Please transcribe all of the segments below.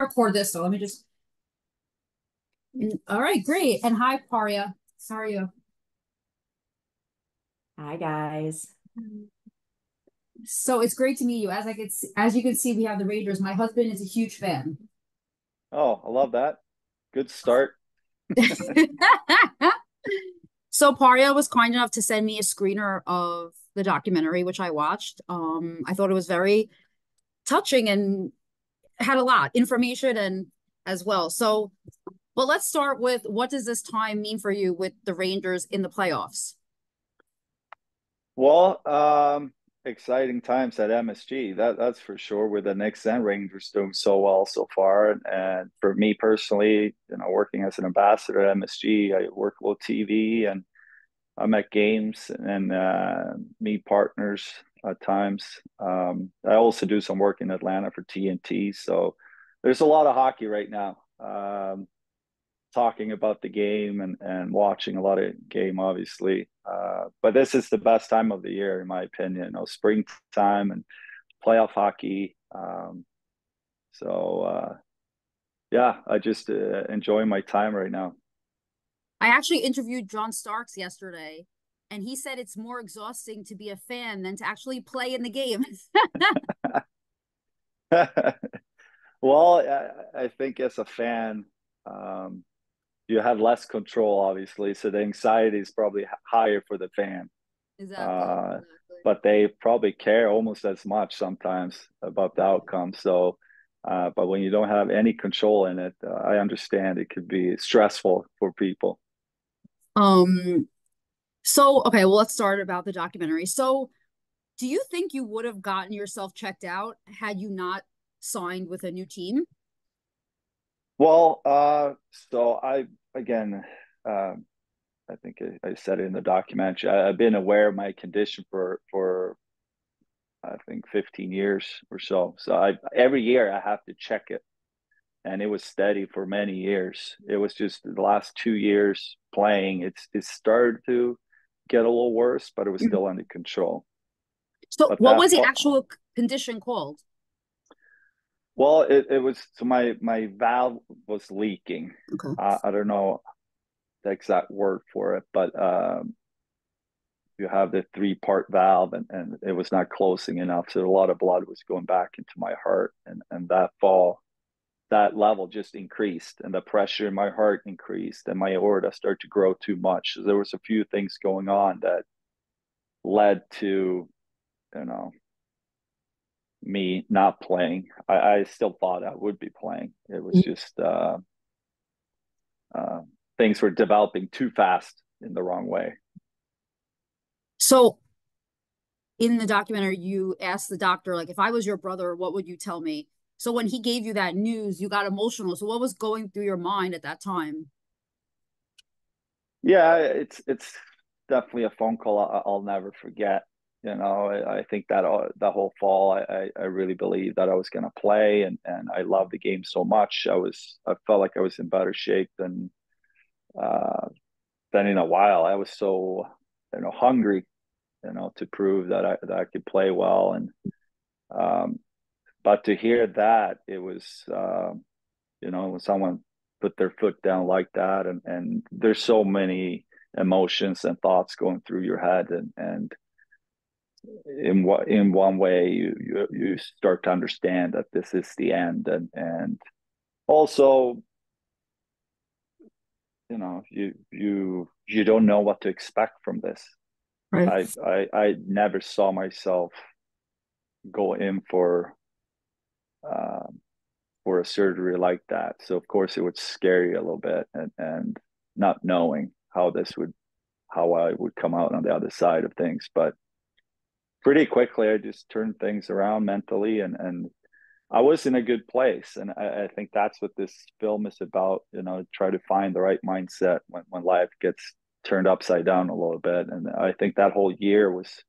Record this, so let me just. All right, great. And hi, Paria. How are you? Hi guys. So it's great to meet you. As you can see, we have the Rangers. My husband is a huge fan. Oh, I love that. Good start. So Paria was kind enough to send me a screener of the documentary, which I watched. I thought it was very touching and had a lot information and as well. So, but let's start with what does this time mean for you with the Rangers in the playoffs? Well, exciting times at MSG. That's for sure. With the Knicks and Rangers doing so well so far, and for me personally, working as an ambassador at MSG, I work a little TV and I'm at games and meet partners at times. I also do some work in Atlanta for TNT, so there's a lot of hockey right now. Talking about the game and watching a lot of game, obviously. But this is the best time of the year, in my opinion. Springtime and playoff hockey. So yeah, I just enjoy my time right now. I actually interviewed John Starks yesterday, and he said it's more exhausting to be a fan than to actually play in the game. Well, I think as a fan, um, you have less control, obviously. So the anxiety is probably higher for the fan. Exactly. Uh, Exactly. but they probably care almost as much sometimes about the outcome. So, but when you don't have any control in it, I understand it could be stressful for people. Um, so okay, well, let's start about the documentary. So, do you think you would have gotten yourself checked out had you not signed with a new team? Well, so again, um, I think I said it in the documentary. I've been aware of my condition for I think 15 years or so. So I every year I have to check it, and it was steady for many years. It was just the last 2 years playing. It started to get a little worse, but it was Mhm. still under control. So, But what that was the fall, actual condition called? well, it was so my valve was leaking. Okay. I don't know the exact word for it, but you have the three-part valve, and it was not closing enough, so a lot of blood was going back into my heart, and that level just increased, and the pressure in my heart increased, and my aorta started to grow too much. So there was a few things going on that led to, you know, me not playing. I still thought I would be playing. It was just uh, things were developing too fast in the wrong way. So, in the documentary, you asked the doctor, like, if I was your brother, what would you tell me? So, when he gave you that news, you got emotional. So, what was going through your mind at that time? Yeah, it's definitely a phone call I'll never forget. I think that the whole fall, I really believed that I was going to play, and I loved the game so much. I felt like I was in better shape uh, than in a while. I was so hungry, to prove that I could play well, and um, but to hear that, it was when someone put their foot down like that, and there's so many emotions and thoughts going through your head, and in one way you start to understand that this is the end, and also you don't know what to expect from this. Right. I never saw myself go in um, for a surgery like that. So of course it was scary a little bit, and not knowing how I would come out on the other side of things. But pretty quickly I just turned things around mentally, and I was in a good place. And I think that's what this film is about, try to find the right mindset when life gets turned upside down a little bit. And I think that whole year was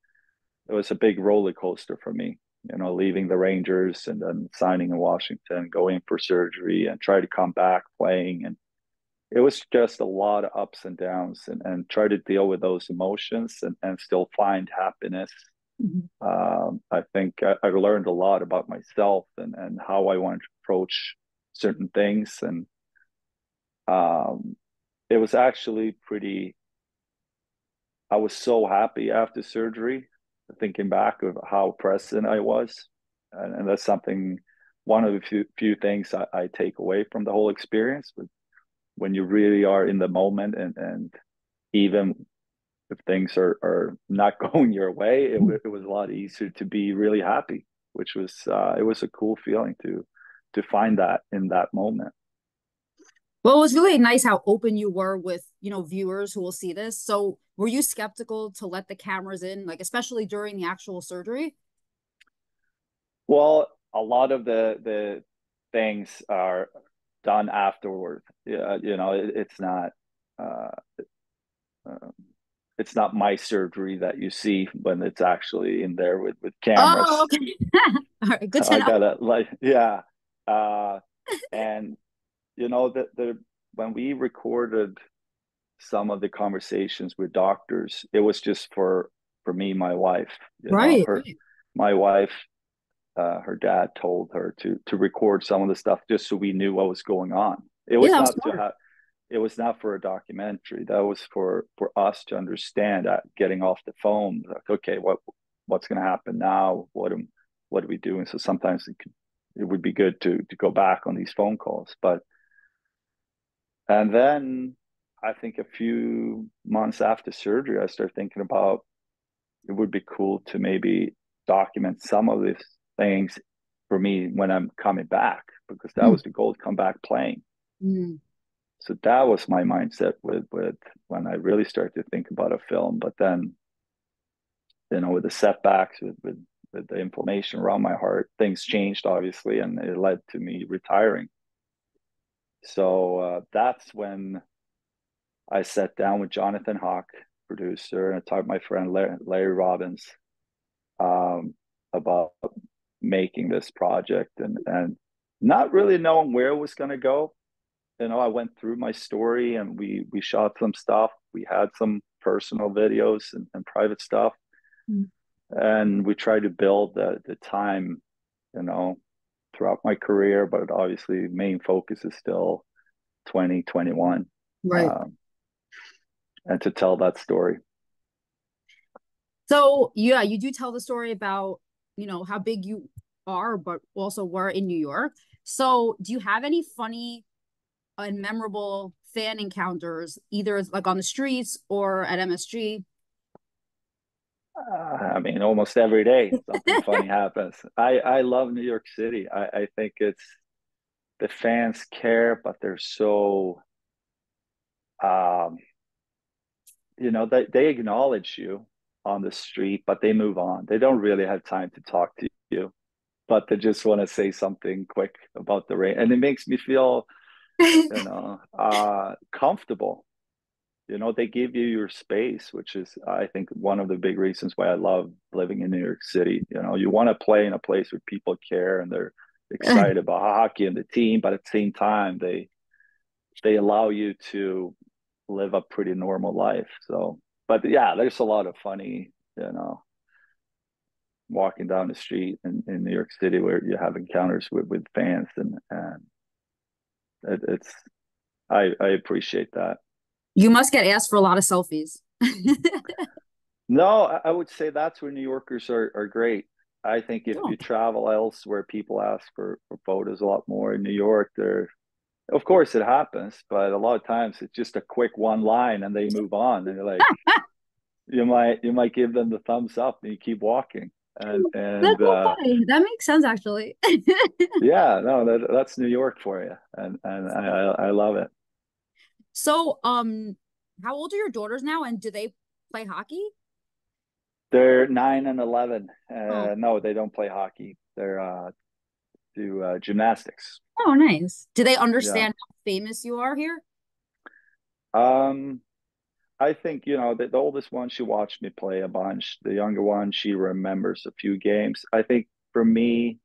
a big roller coaster for me, leaving the Rangers and then signing in Washington, going for surgery and try to come back playing. And it was just a lot of ups and downs, and try to deal with those emotions and still find happiness. Mhm. I think I learned a lot about myself and how I wanted to approach certain things. And um, it was actually pretty, I was so happy after surgery, thinking back of how present I was. And that's something, one of the few things I take away from the whole experience. But when you really are in the moment, and even if things are not going your way, it was a lot easier to be really happy, which was it was a cool feeling to find that in that moment. Well, it was really nice how open you were with, viewers who will see this. So, were you skeptical to let the cameras in, like especially during the actual surgery? Well, a lot of the things are done afterward. Yeah, uh, uh, it's not my surgery that you see when it's actually in there with Oh, cameras. okay. All right, good to I know. gotta like, yeah. Uh, and the when we recorded some of the conversations with doctors, it was just for me, my wife. Right, Her right. my wife, her dad told her to record some of the stuff just so we knew what was going on. It Yeah, was that was not to smart. have. It was not for a documentary. That was for us to understand that getting off the phone. Like, okay, what's going to happen now? What are we doing? So sometimes it would be good to go back on these phone calls. But and then I think a few months after surgery, I started thinking about it would be cool to maybe document some of these things for me when I'm coming back, because that was the goal, to come back playing. Mm-hmm. So that was my mindset with when I really started to think about a film. But then, with the setbacks, with the inflammation around my heart, things changed obviously, and it led to me retiring. So that's when I sat down with Jonathan Hawk, producer, and I talked to my friend Larry Robbins, um, about making this project, and not really knowing where it was going to go. I went through my story, and we shot some stuff. We had some personal videos and private stuff, and we tried to build the time, you know, throughout my career. But obviously, main focus is still 2021, Right. um, and to tell that story. So, yeah, you do tell the story about, how big you are, but also were in New York. So, do you have any funny and memorable fan encounters, either like on the streets or at MSG? I mean, almost every day something funny happens. I love New York City. I think it's the fans care, but they're so um, they acknowledge you on the street, but they move on. They don't really have time to talk to you, but they just want to say something quick about the rain, and it makes me feel comfortable. They give you your space, which is, I think, one of the big reasons why I love living in New York City. You want to play in a place where people care and they're excited about hockey and the team, but at the same time, they allow you to live a pretty normal life. So, but yeah, there's a lot of funny, walking down the street in New York City where you have encounters with fans, and it's I appreciate that. You must get asked for a lot of selfies. No, I would say that's where New Yorkers are great. I think if Oh. you travel elsewhere, people ask for photos a lot more. In New York, of course it happens, but a lot of times it's just a quick one line and they move on. And you're like, you might give them the thumbs up and you keep walking. And That's and so funny. That makes sense, actually. yeah, no, that's New York for you, and I love it. So, how old are your daughters now, and do they play hockey? They're 9 and 11. Oh, No, they don't play hockey. They're do gymnastics. oh, nice. Do they Yeah. understand how famous you are here? Um, I think, the oldest one, she watched me play a bunch. The younger one, she remembers a few games. I think for me,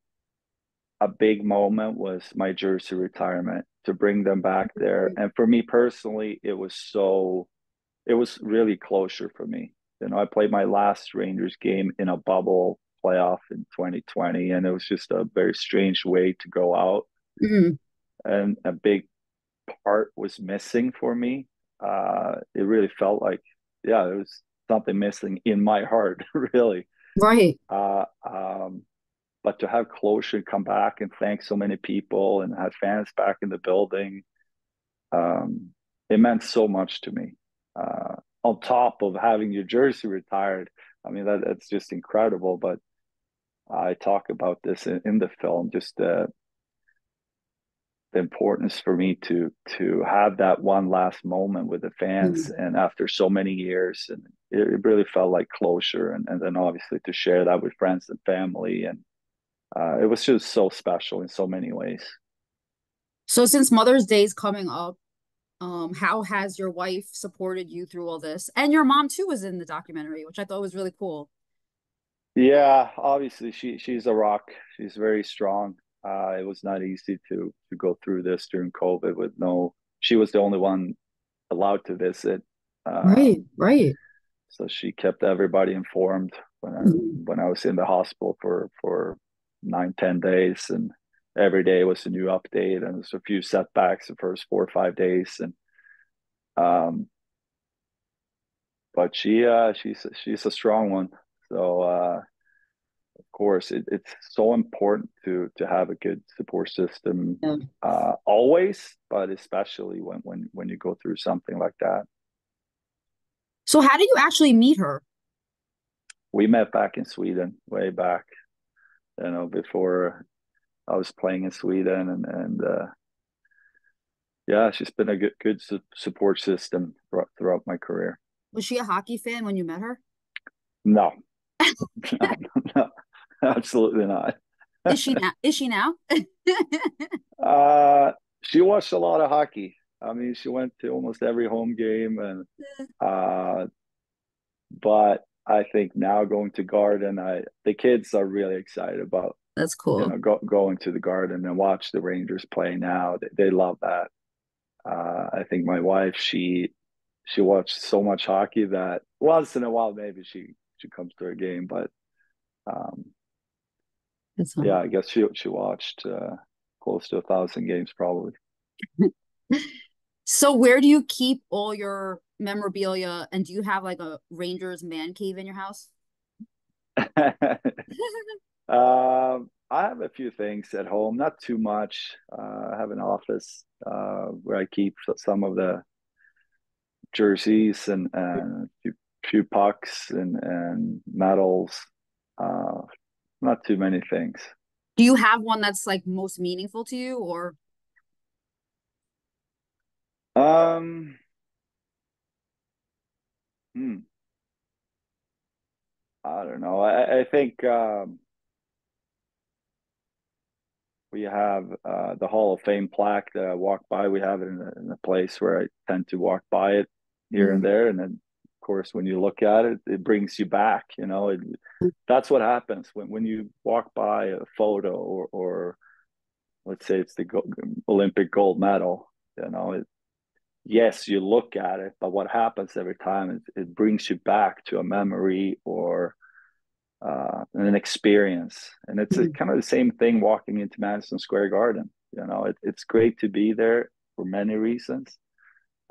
a big moment was my jersey retirement, to bring them back there. And for me personally, it was really closure for me. I played my last Rangers game in a bubble playoff in 2020, and it was just a very strange way to go out. Mm. and a big part was missing for me. It really felt like, yeah, there was something missing in my heart, really. Right. Uh, um, but to have closure, come back and thank so many people and have fans back in the building, um, it meant so much to me. On top of having your jersey retired, I mean that's just incredible. But I talk about this in the film, just the importance for me to have that one last moment with the fans, Mm. and after so many years, and it really felt like closure, and then obviously to share that with friends and family, and it was just so special in so many ways. So since Mother's Day is coming up, how has your wife supported you through all this? And your mom too was in the documentary, which I thought was really cool. Yeah, obviously she's a rock. She's very strong. It was not easy to go through this during COVID with no. She was the only one allowed to visit, Right, um, right. so she kept everybody informed Mhm. when I was in the hospital for 9, 10 days, and every day was a new update, and there's a few setbacks the first 4 or 5 days, and um, but she's a strong one. So of course, it's so important to have a good support system Yeah. always, but especially when you go through something like that. So how did you actually meet her? We met back in Sweden, way back, before I was playing in Sweden, and yeah, she's been a good support system throughout my career. Was she a hockey fan when you met her? No, no, no, absolutely not. Is she now? Is she now? uh, she watched a lot of hockey. I mean, she went to almost every home game, and uh, but I think now going to Garden, the kids are really excited about That's cool. going to the Garden and watch the Rangers play now. They love that. I think my wife, she watched so much hockey that once in a while maybe she comes to a game, but um, That's yeah, fun. I guess she watched close to 1,000 games probably. So where do you keep all your memorabilia? And do you have like a Rangers man cave in your house? I have a few things at home, not too much. I have an office where I keep some of the jerseys and few pucks and medals. Uh, not too many things. Do you have one that's like most meaningful to you or Um, hmm, I don't know. I think we have the Hall of Fame plaque that I walk by. We have it in a place where I tend to walk by it here and mm, there. And then, of course, when you look at it, it brings you back. That's what happens when you walk by a photo or let's say it's the Olympic gold medal. Yes, you look at it, but what happens every time is it brings you back to a memory or an experience. And it's mm. kind of the same thing walking into Madison Square Garden. It's great to be there for many reasons.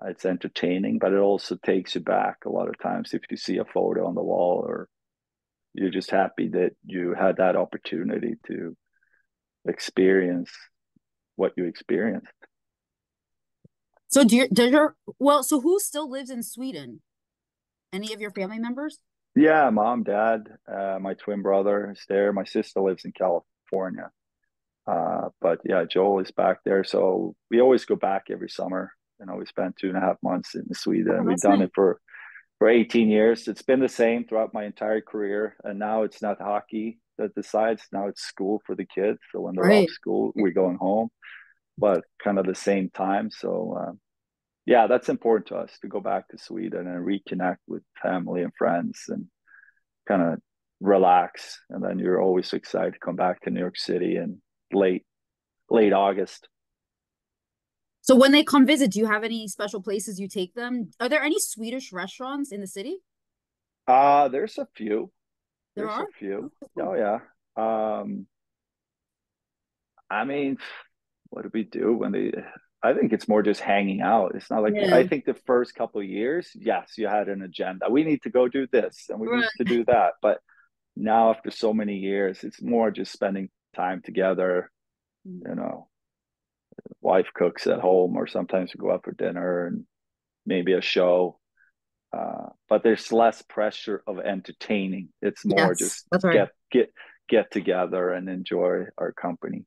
It's entertaining, but it also takes you back a lot of times if you see a photo on the wall, or you're just happy that you had that opportunity to experience what you experienced. So does your well, so who still lives in Sweden? Any of your family members? Yeah, mom, dad, my twin brother is there. My sister lives in California. But yeah, Joel is back there. So we always go back every summer. We spent 2.5 months in Oh, Sweden. We've that's done nice. it for 18 years. It's been the same throughout my entire career. And now it's not hockey that decides. Now it's school for the kids. So when they're off Right. school, we're going home, but kind of the same time. So yeah, that's important to us to go back to Sweden and reconnect with family and friends and kind of relax. And then you're always excited to come back to New York City in late August. So when they come visit, do you have any special places you take them? Are there any Swedish restaurants in the city? There's a few. There There's are? a few. Okay, Oh cool. yeah. I mean, what did we do when they? I think it's more just hanging out. It's not like I Yeah. think the first couple of years, yes, you had an agenda. We need to go do this and we need to Right. do that. But now, after so many years, it's more just spending time together. You know, wife cooks at home, or sometimes we go out for dinner and maybe a show. But there's less pressure of entertaining. It's more Yes, just that's right. get together and enjoy our company.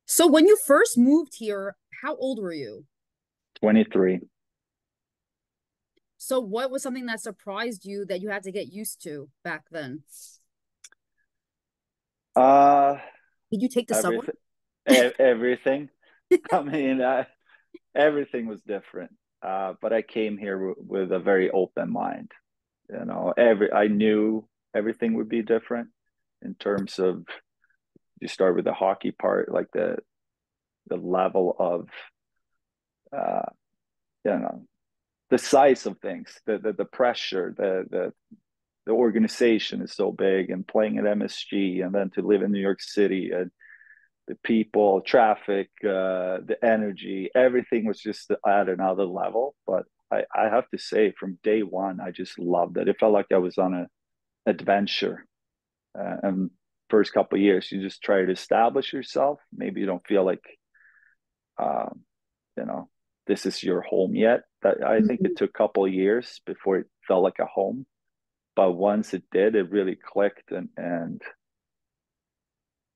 So when you first moved here, how old were you? 23. So what was something that surprised you that you had to get used to back then? Uh, Did you take the subway? everything, everything. I mean, everything was different. But I came here with a very open mind. You know, I knew everything would be different in terms of, you start with the hockey part, like the level of uh, you know, the size of things, the pressure, the organization is so big, and playing at MSG, and then to live in New York City, and the people, traffic, the energy, everything was just at another level. But I have to say, from day one, I just loved it. It felt like I was on an adventure. And first couple of years, you just try to establish yourself. Maybe you don't feel like, um, you know, this is your home yet. That I think it Mhm. took a couple of years before it felt like a home. But once it did, it really clicked, and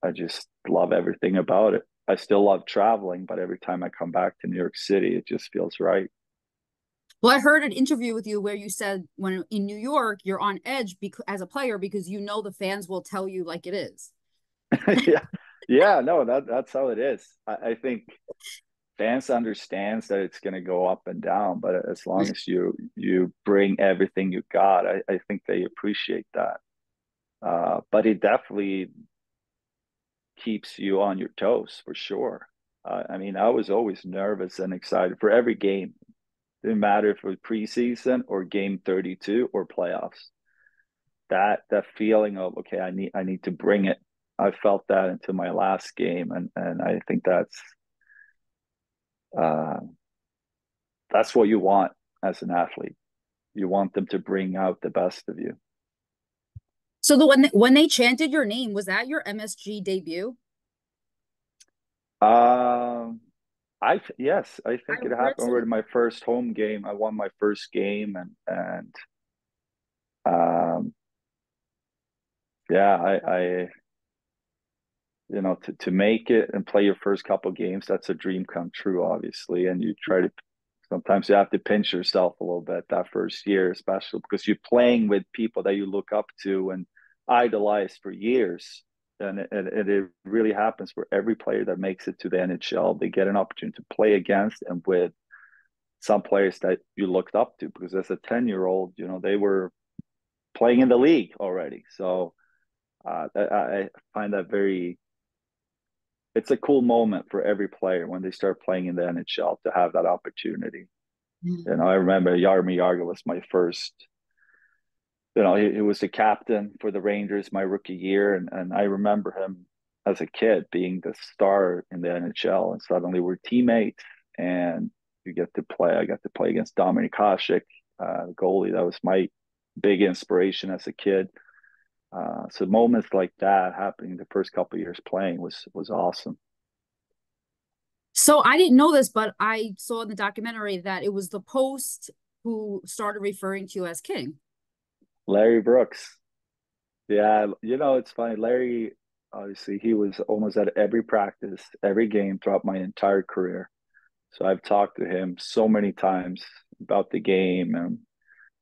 I just love everything about it. I still love traveling, but every time I come back to New York City, it just feels right. Well, I heard an interview with you where you said when in New York, you're on edge as a player because you know the fans will tell you like it is. Yeah, yeah, no, that's how it is. I think fans understands that it's going to go up and down, but as long as you bring everything you got, I think they appreciate that. But it definitely keeps you on your toes for sure. I mean, I was always nervous and excited for every game. Didn't matter if it was preseason or game 32 or playoffs. That feeling of, okay, I need to bring it. I felt that into my last game, and I think uh, that's what you want as an athlete. You want them to bring out the best of you. So when they chanted your name, was that your MSG debut? Um, I yes, I I think it read happened some. already. My first home game, I won my first game, and um, yeah, I to make it and play your first couple games, that's a dream come true, obviously. And you try to, sometimes you have to pinch yourself a little bit that first year, especially because you're playing with people that you look up to and idolize for years. And it really happens for every player that makes it to the NHL. They get an opportunity to play against and with some players that you looked up to, because as a 10-year-old, they were playing in the league already. So I find that very, it's a cool moment for every player when they start playing in the NHL to have that opportunity. I remember Jaromir Jagr was my first. He was the captain for the Rangers my rookie year, and I remember him as a kid being the star in the NHL, and suddenly we're teammates, and you get to play. I got to play against Dominik Hasek, goalie. That was my big inspiration as a kid. So moments like that happening the first couple of years playing was awesome. So I didn't know this, but I saw in the documentary that it was the Post who started referring to you as King. Larry Brooks. Yeah, it's funny. Larry, obviously, he was almost at every practice, every game throughout my entire career. So I've talked to him so many times about the game and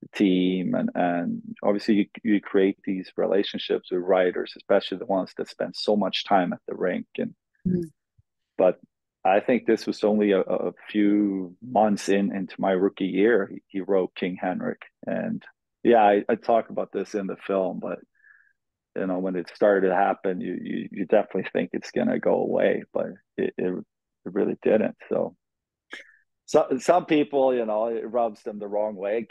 the team, and obviously you create these relationships with writers, especially the ones that spend so much time at the rink. Mhm. But I think this was only a few months into my rookie year. He wrote King Henrik, and yeah, I talk about this in the film, but when it started to happen, you definitely think it's gonna go away, but it really didn't. So some people, it rubs them the wrong way.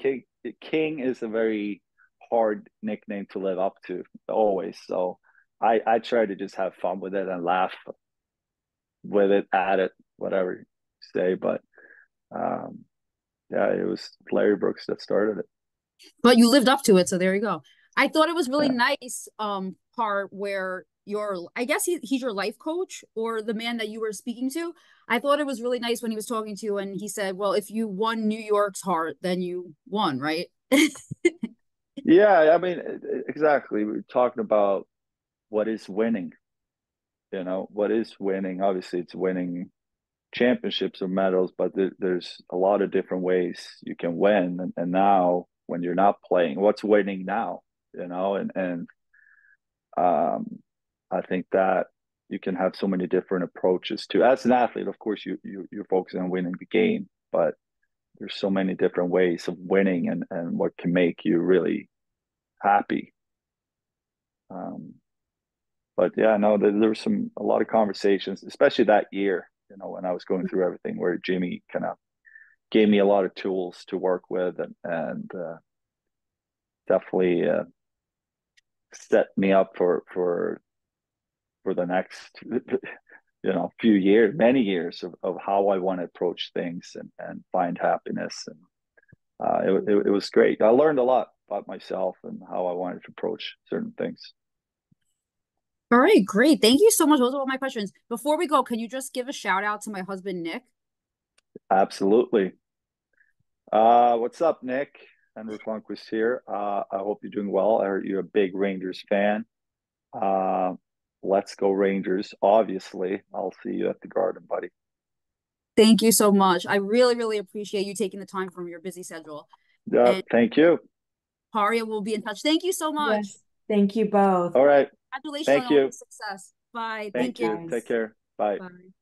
King is a very hard nickname to live up to always. So I try to just have fun with it and laugh. with it, at it, whatever you say. But um, yeah, it was Larry Brooks that started it. But you lived up to it, so there you go. I thought it was really Yeah. nice part where your I guess he's your life coach or the man that you were speaking to. I thought it was really nice when he was talking to you and he said, "Well, if you won New York's heart, then you won, right?" Yeah, I mean, exactly. We're talking about what is winning, what is winning. Obviously, it's winning championships or medals, but there's a lot of different ways you can win. And now, when you're not playing, what's winning now? And um, I think that you can have so many different approaches to. As an athlete, of course, you're focusing on winning the game, but there's so many different ways of winning, and what can make you really happy. Um, but yeah, no, there was a lot of conversations, especially that year, when I was going through everything, where Jimmy kind of gave me a lot of tools to work with, and definitely set me up for the next few years, many years of how I want to approach things and find happiness. And it was great. I learned a lot about myself and how I wanted to approach certain things. All right, great. Thank you so much. Those are all my questions. Before we go, can you just give a shout out to my husband, Nick? Absolutely. What's up, Nick? Henrik Lundqvist here. I hope you're doing well. I heard you're a big Rangers fan. Uh, let's go Rangers. Obviously, I'll see you at the Garden, buddy. Thank you so much. I really, really appreciate you taking the time from your busy schedule. Yeah, And thank you. Paria will be in touch. Thank you so much. Yes. Thank you both. All right. Congratulations on Thank all you. the success. Bye. Thank Thank you. you. Take Guys. care. Bye. Bye.